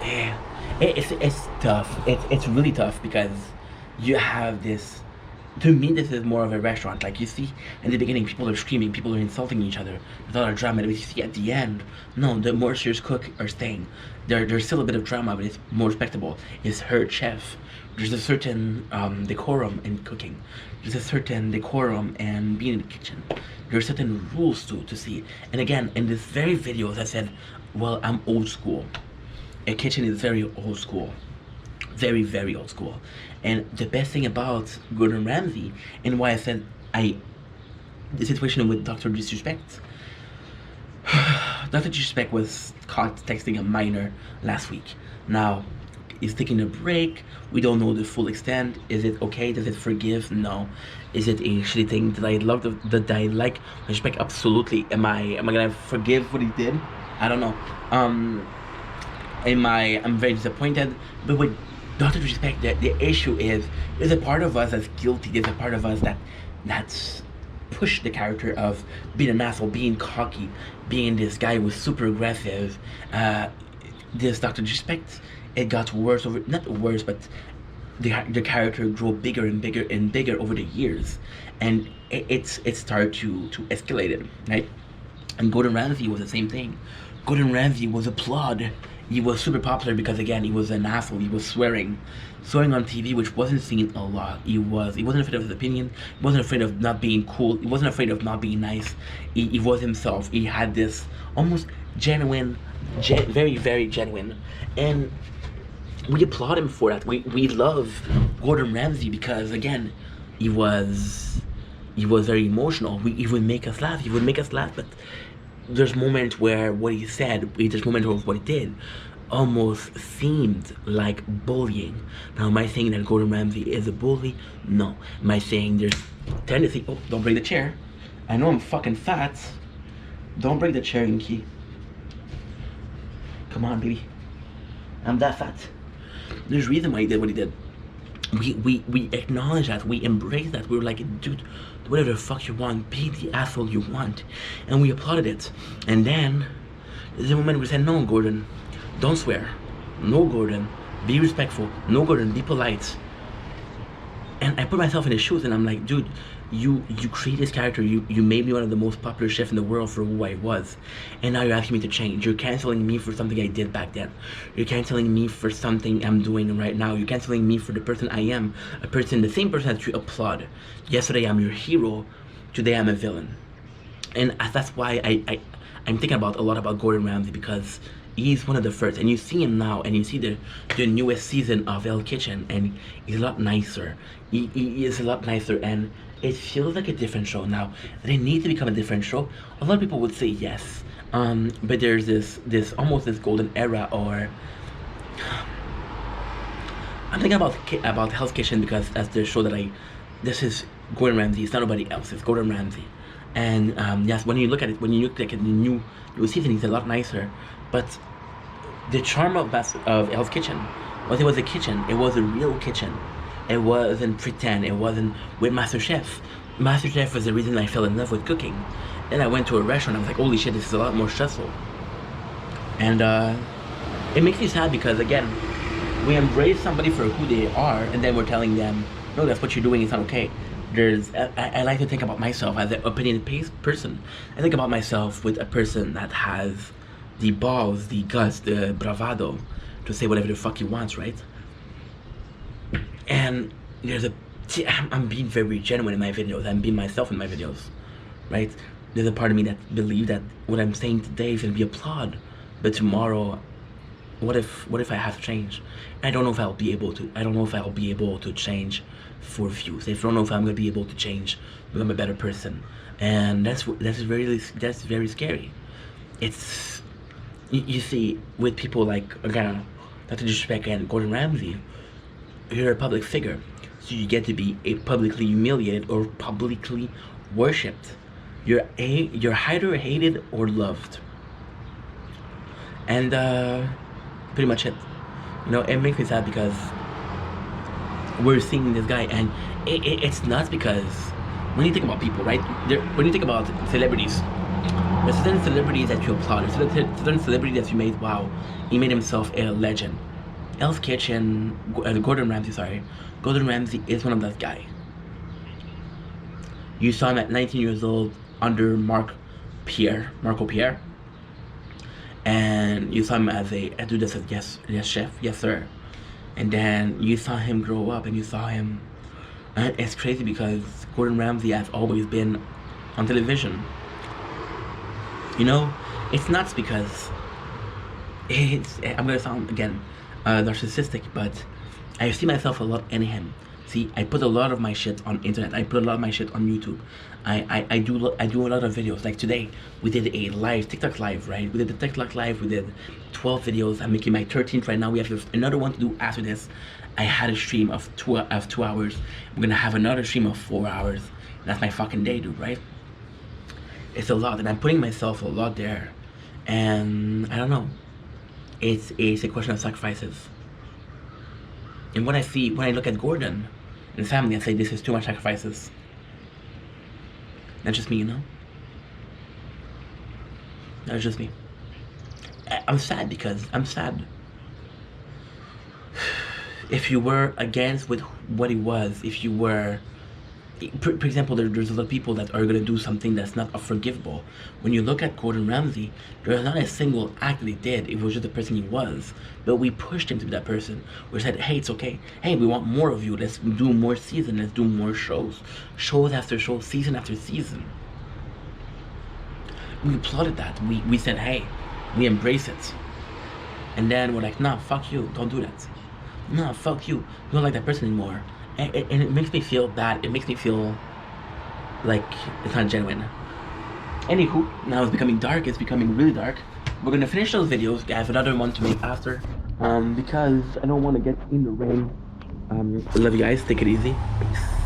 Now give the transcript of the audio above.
Yeah, it's tough. It's really tough because you have this. To me, this is more of a restaurant. Like you see in the beginning, people are screaming, people are insulting each other. There's a lot of drama. And you see at the end, no, the more serious cook are staying. There's still a bit of drama, but it's more respectable. It's her chef. There's a certain decorum in cooking. There's a certain decorum and being in the kitchen. There's certain rules to see. And again, in this very video, I said, well, I'm old school. A kitchen is very old school, very very old school. And the best thing about Gordon Ramsay, and why I said I the situation with Dr. Disrespect, Dr. Disrespect was caught texting a minor last week. Now he's taking a break. We don't know the full extent. Is it okay? Does it forgive? No. Is it a shitty thing? Did I love that I like respect? Absolutely. Am I gonna forgive what he did? I don't know. I'm very disappointed. But with Dr. Disrespect, the issue is there's a part of us that's guilty. There's a part of us that's pushed the character of being an asshole, being cocky, being this guy who was super aggressive. This Dr. Disrespect, it got worse over, not worse, but the character grew bigger and bigger and bigger over the years, and it started to escalate it, right? And Gordon Ramsay was the same thing. Gordon Ramsay was applauded. He was super popular because again he was an asshole. He was swearing on TV, which wasn't seen a lot. He wasn't afraid of his opinion. He wasn't afraid of not being cool. He wasn't afraid of not being nice. He was himself. He had this almost genuine, very very genuine, and we applaud him for that. We love Gordon Ramsay because again, he was he was very emotional. He would make us laugh. He would make us laugh, but there's moments where what he said, there's moments where what he did almost seemed like bullying. Now, am I saying that Gordon Ramsay is a bully? No. Am I saying there's tendency? Oh, don't break the chair. I know I'm fucking fat. Don't break the chair, Inky. Come on, baby. I'm that fat. There's a reason why he did what he did. We acknowledge that, we embrace that. We were like, dude, whatever the fuck you want, be the asshole you want, and we applauded it. And then there's a moment we said, no, Gordon, don't swear. No, Gordon, be respectful. No, Gordon, be polite. And I put myself in his shoes, and I'm like, dude, you create this character. You made me one of the most popular chefs in the world for who I was, and now you're asking me to change. You're canceling me for something I did back then. You're canceling me for something I'm doing right now. You're canceling me for the person I am, the same person that you applaud. Yesterday I'm your hero. Today I'm a villain, and that's why I'm thinking about a lot about Gordon Ramsay, because he's one of the first, and you see him now, and you see the newest season of Hell's Kitchen, and he's a lot nicer. He is a lot nicer, and it feels like a different show now. They need to become a different show. A lot of people would say yes, but there's this almost this golden era, or I'm thinking about Hell's Kitchen because that's the show that this is Gordon Ramsay. It's not nobody else. It's Gordon Ramsay, and yes, when you look at it, when you look like at the new season, he's a lot nicer, but the charm of Hell's Kitchen was it was a kitchen. It was a real kitchen. It wasn't pretend. It wasn't with MasterChef. MasterChef was the reason I fell in love with cooking. Then I went to a restaurant. I was like, holy shit, this is a lot more stressful. And it makes me sad because again, we embrace somebody for who they are, and then we're telling them, no, that's what you're doing. It's not okay. I like to think about myself as an opinionated person. I think about myself with a person that has the balls, the guts, the bravado to say whatever the fuck he wants, right? And I'm being very genuine in my videos. I'm being myself in my videos, right? There's a part of me that believes that what I'm saying today is gonna be applauded, but tomorrow, what if I have to change? I don't know if I'll be able to. I don't know if I'll be able to change for views. I don't know if I'm gonna be able to change, become a better person, and that's very scary. It's you see with people like again, Dr. Disrespect and Gordon Ramsay. You're a public figure, so you get to be publicly humiliated or publicly worshipped. You're either hated or loved, and pretty much it. You know, it makes me sad because we're seeing this guy, and it's nuts because when you think about people, right? When you think about celebrities, There's certain celebrities that you applaud. There's certain celebrities that you made, wow, he made himself a legend. Hell's Kitchen, Gordon Ramsay, sorry. Gordon Ramsay is one of those guys. You saw him at 19 years old under Marco Pierre. And you saw him as a dude that said, yes, chef, yes, sir. And then you saw him grow up and you saw him. And it's crazy because Gordon Ramsay has always been on television. You know, it's nuts because I'm gonna sound again narcissistic, but I see myself a lot in him. See, I put a lot of my shit on internet. I put a lot of my shit on YouTube. I do a lot of videos. Like today, we did a live TikTok live, right? We did the TikTok live. We did 12 videos. I'm making my 13th right now. We have another one to do after this. I had a stream of 2 hours. We're gonna have another stream of 4 hours. That's my fucking day, dude, right? It's a lot, and I'm putting myself a lot there. And I don't know. It's a question of sacrifices. And when I look at Gordon and his family, I say this is too much sacrifices. That's just me, you know? That's just me. I'm sad because I'm sad. If you were against with what he was, if you were, for example, there's a lot of people that are gonna do something that's not forgivable. When you look at Gordon Ramsay, there's not a single act that he did. It was just the person he was. But we pushed him to be that person. We said, hey, it's okay. Hey, we want more of you. Let's do more season. Let's do more shows. Shows after show, season after season. We applauded that. We said, hey, we embrace it. And then we're like, nah, fuck you. Don't do that. Nah, fuck you. You don't like that person anymore. And it makes me feel bad. It makes me feel like it's not genuine. Anywho, now it's becoming dark. It's becoming really dark. We're gonna finish those videos. I have another one to make after. Because I don't want to get in the rain. I love you guys. Take it easy. Peace.